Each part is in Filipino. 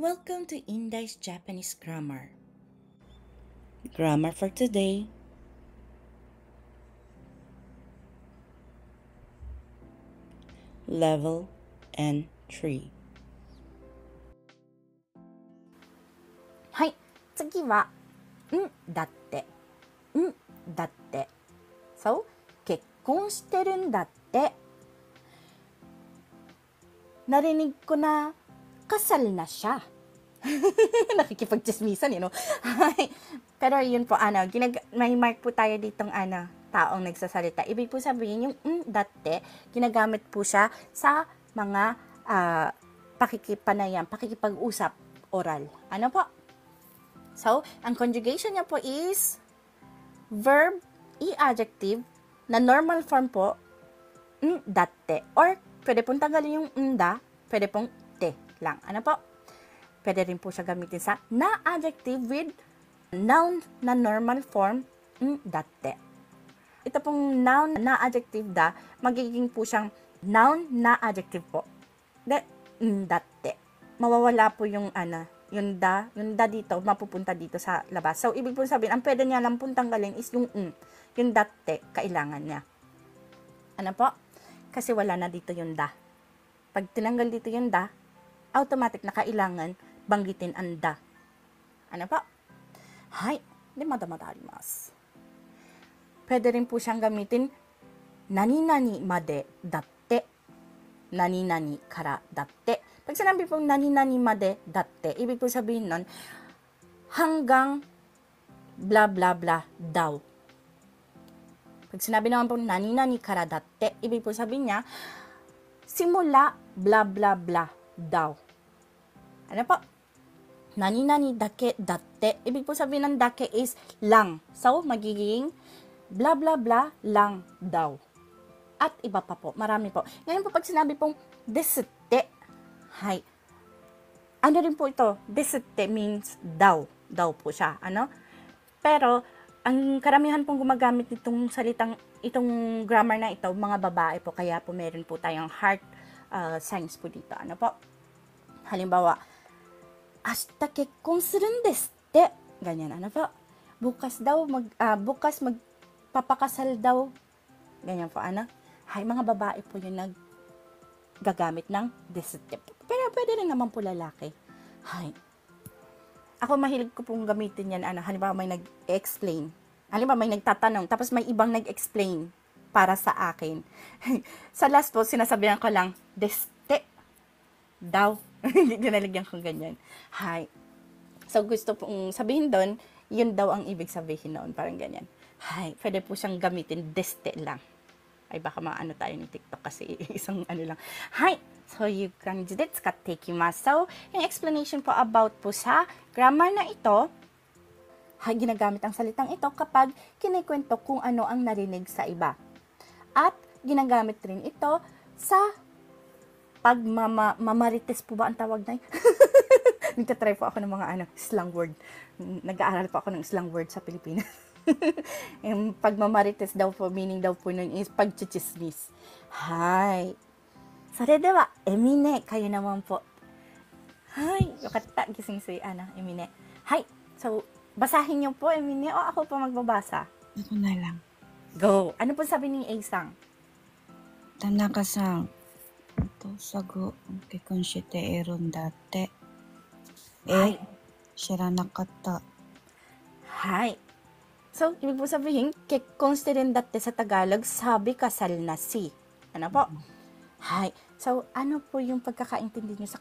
Welcome to Indai's Japanese Grammar. Grammar for today. Level N3. はい、次は、だって、だって。そう、結婚してるんだって。Narinig ko na kasal na siya. Nakikipagchismisan, no? Pero yun po, may mark po tayo ditong taong nagsasalita. Ibig po sabihin, yung dati, ginagamit po siya sa mga pakikipanayam, pakikipag-usap, oral. Ano po? So, ang conjugation niya po is verb, adjective, na normal form po, dati. Or, pwede pong tanggalin yung pwede pong te lang. Ano po? Pwede rin po siya gamitin sa na-adjective with noun na normal form, dati. Ito pong noun na adjective magiging po siyang noun na adjective po. Dati. Mawawala po yung yung da dito, mapupunta dito sa labas. So, ibig po sabihin, ang pwede niya lang pong tanggalin is yung dati, kailangan niya. Ano po? Kasi wala na dito yung da. Pag tinanggal dito yung da, automatic na kailangan banggitin ang da. Ano po? Hai, mada arimasu. Pwede rin po siyang gamitin, nani-nani made datte. Nani-nani kara datte. Pag sinabi pong nani-nani made datte, ibig po sabihin nun, hanggang bla bla bla daw. Pag sinabi naman pong nani-nani kara datte, ibig po sabihin niya, simula bla bla bla daw. Ano po? Nani-nani dake datte. Ibig po sabihin ng dake is lang. So, magiging bla bla bla lang daw. At iba pa po. Marami po. Ngayon po pag sinabi pong desute. Hay. Ano rin po ito? Desute means daw. Daw po siya. Ano? Pero, ang karamihan pong gumagamit nitong salitang, itong grammar na ito, mga babae po. Kaya po meron po tayong heart signs po dito. Ano po? Halimbawa, ashita kekkon surun desu tte. Ganyan. Ano po? Bukas magpapakasal daw. Ganyan po. Ano? Hay, mga babae po yung naggagamit ng desute. Pero pwede rin naman po lalaki. Hay. Ako mahilig ko pong gamitin yan. Halimbawa may nag-explain. Halimbawa may nagtatanong. Tapos may ibang nag-explain para sa akin. Sa last po, sinasabihan ko lang, deste. Daw. Ginalagyan ko ganyan. Hay. So, gusto pong sabihin doon, yun daw ang ibig sabihin noon. Parang ganyan. Hay. Pwede po siyang gamitin, deste lang. Ay, baka maano tayo ni TikTok kasi isang lang. Hay. So, you can do it. Tsukatte ikimasu. So, yung explanation po about po sa grammar na ito, ginagamit ang salitang ito kapag kinikwento kung ano ang narinig sa iba. At ginagamit rin ito sa mamarites po ba ang tawag na yun? Nagtatry po ako ng mga slang word. Nag-aaral po ako ng slang word sa Pilipinas. Yung pagmamarites daw po, meaning daw po nun is pagchichismis. Hi. Soredewa, Emine, kayo naman po. Hi. Yokatta, gising si Emine. Hi. So, basahin niyo po, Emine, o ako po magbabasa? Ako na lang. Go. Ano po sabi ni A-san? Tanaka-san, さぐ結婚しているんだって。知らなかった。Hi. So, ibig po sabihin, kekkon shiteru datte sa Tagalog, sabi kasal na si. Ano po? Hi. So, ano po yung pagkakaintindi niyo sa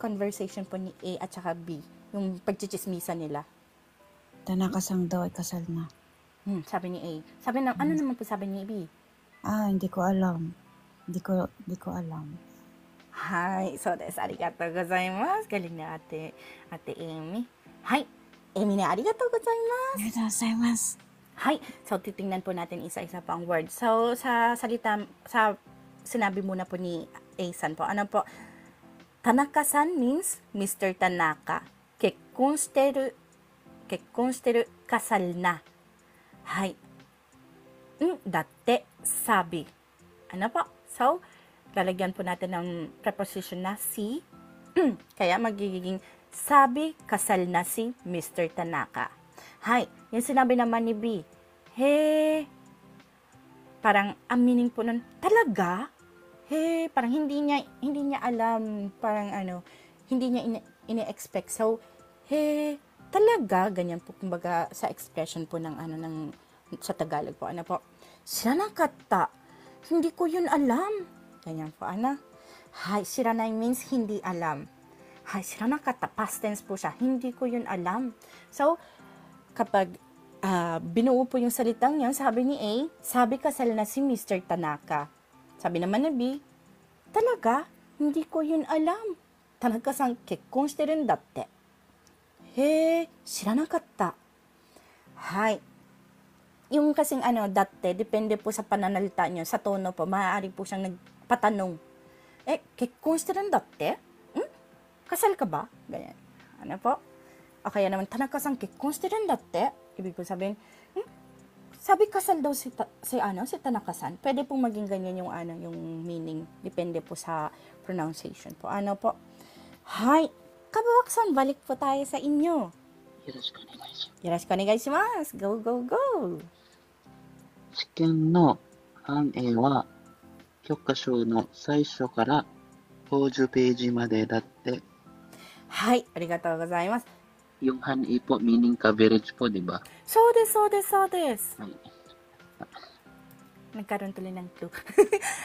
conversation po ni A at saka B? Yung pagchichismisan nila? Tanaka-san daw ay kasal na. Sabi ni A. Ano naman po sabi ni B? Hindi ko alam. Hindi ko alam. Hi. So, arigatou gozaimasu. Galing na ate Amy. Hi. Amy na arigatou gozaimasu. Arigatou gozaimasu. Hi. So, titingnan po natin isa-isa pang word. So, sa sinabi muna po ni A-san po. Ano po? Tanaka-san means Mr. Tanaka. Kekkon shiteru kasal na. Hi. Datte, sabi. Ano po? So, lalagyan po natin ng preposition na si. Kaya magiging Sabi, kasal na si Mr. Tanaka. Hay, yung sinabi naman ni B, he, parang ang meaning po nun, talaga? He, parang hindi niya alam, parang hindi niya ini-expect. So, he, talaga, ganyan po, kumbaga, sa expression po ng sa Tagalog po, Shiranakatta, hindi ko yun alam. Ganyan po, Hay, shiranai means hindi alam. Hay, shiranakatta, past tense po siya, hindi ko yun alam. So, kapag binuo po yung salitang yan, sabi ni A, sabi kasal na si Mr. Tanaka. Sabi naman ni B, talaga, hindi ko yun alam. Tanaka-san, kekkon shiteruんだって。へえ、知らなかった。Hay. Yung kasing datte, depende po sa pananalita nyo, sa tono po, maaari po siyang nagpatanong. Kekkon shiteruんだって? Kasal ka ba? Ganyan. Ano po? O kaya naman, Tanaka-san, kekkon shiteruんだって? Ibig po sabihin, sabi kasal daw si Tanaka-san. Pwede pong maging ganyan yung yung meaning. Depende po sa pronunciation po. Hay. Kabawak-san, balik po tayo sa inyo. Yoroshiku onegaishimasu. Go, go, go. 試験の反映は教科書の最初から50ページまでだって。はい、ありがとうございます。Yung han-i po, meaning coverage po, di ba? そうです、そうです、そうです。はい。Nagkaroon tuloy ng clue.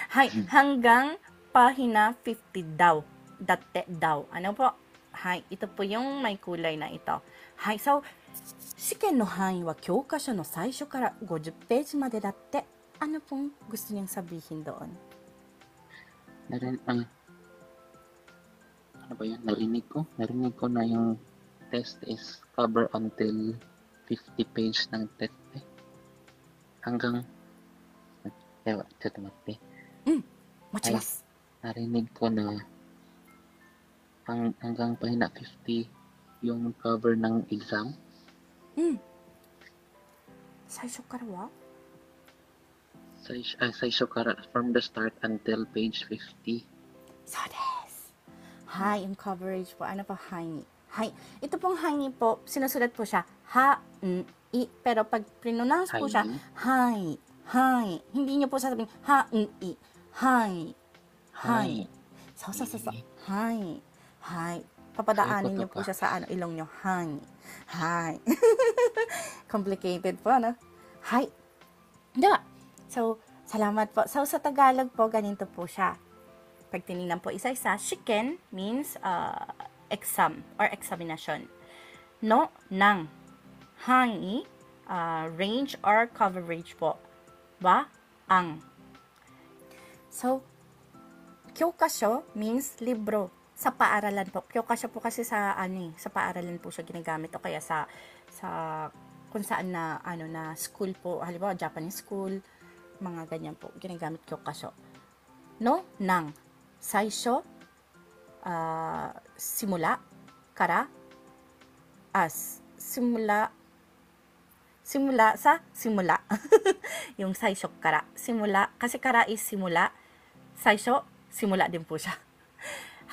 Hay, hanggang pahina 50 daw. Datte daw. Ano po? Hay, ito po yung may kulay na ito. Hay, so, 試験の範囲は教科書の最初から50ページまでだって。Ano pong gusto niyang sabihin doon? Ano ba yan? Narinig ko na yung test is cover until 50 page ng test hanggang Machimas. Narinig ko na hanggang pahina 50 yung cover ng exam. 最初からは? 最初から from the start until page 50. そうです。はい、yung coverage po. Ano po, hangi? Hay. Ito pong hangi po, sinusulat po siya, ha-n-i. Pero pag pronounce po siya, hay, hay. Hindi niyo po sasabihin, ha-n-i. Hay, hay. So. Hay, hay. Papadaanin niyo po siya sa ilong niyo. Hay, hay. Complicated po, Hay. Diba? So, salamat po. So, sa Tagalog po, ganito po siya. Pag tinignan po isa-isa, shiken means exam or examination. No, ng. Hangi, range or coverage po. Wa, ang. So, kyokasho means libro. Sa paaralan po. Kyokasho po kasi sa paaralan po siya ginagamit o kaya sa kung saan na na school po, halimbawa Japanese school, mga ganyan po ginagamit kyokasho. No, ng. Saisho, simula, kara, simula sa simula. Yung saisho kara. Simula, kasi kara is simula. Saisho, simula din po siya.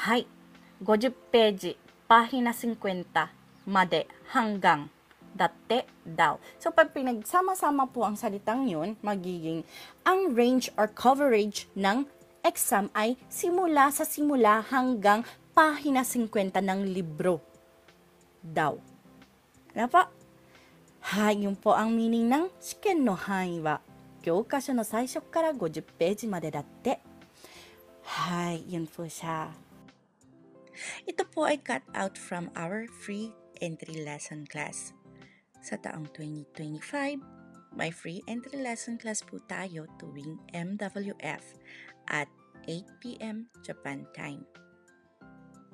Hay, 50 peji, pahina 50, made, hanggang, datte, daw. So, pag pinagsama-sama po ang salitang yun, magiging ang range or coverage ng exam ay simula sa simula hanggang pahina 50 ng libro. Daw. Ano po? Hay, yun po ang meaning ng shiken no hanyi wa gyokasho no saisho kara 50 peji made datte. Hay, yun po siya. Ito po ay cut out from our free entry lesson class. Sa taong 2025, may free entry lesson class po tayo tuwing MWF at 8 p.m. Japan time.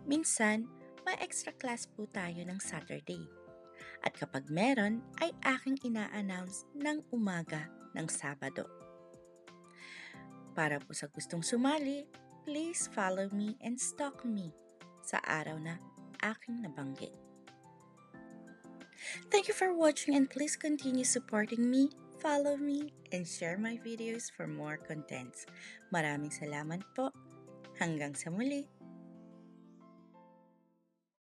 Minsan, may extra class po tayo ng Saturday. At kapag meron, ay aking ina-announce ng umaga ng Sabado. Para po sa gustong sumali, please follow me and stalk me sa araw na aking nabanggit. Thank you for watching and please continue supporting me, follow me, and share my videos for more contents. Maraming salamat po. Hanggang sa muli.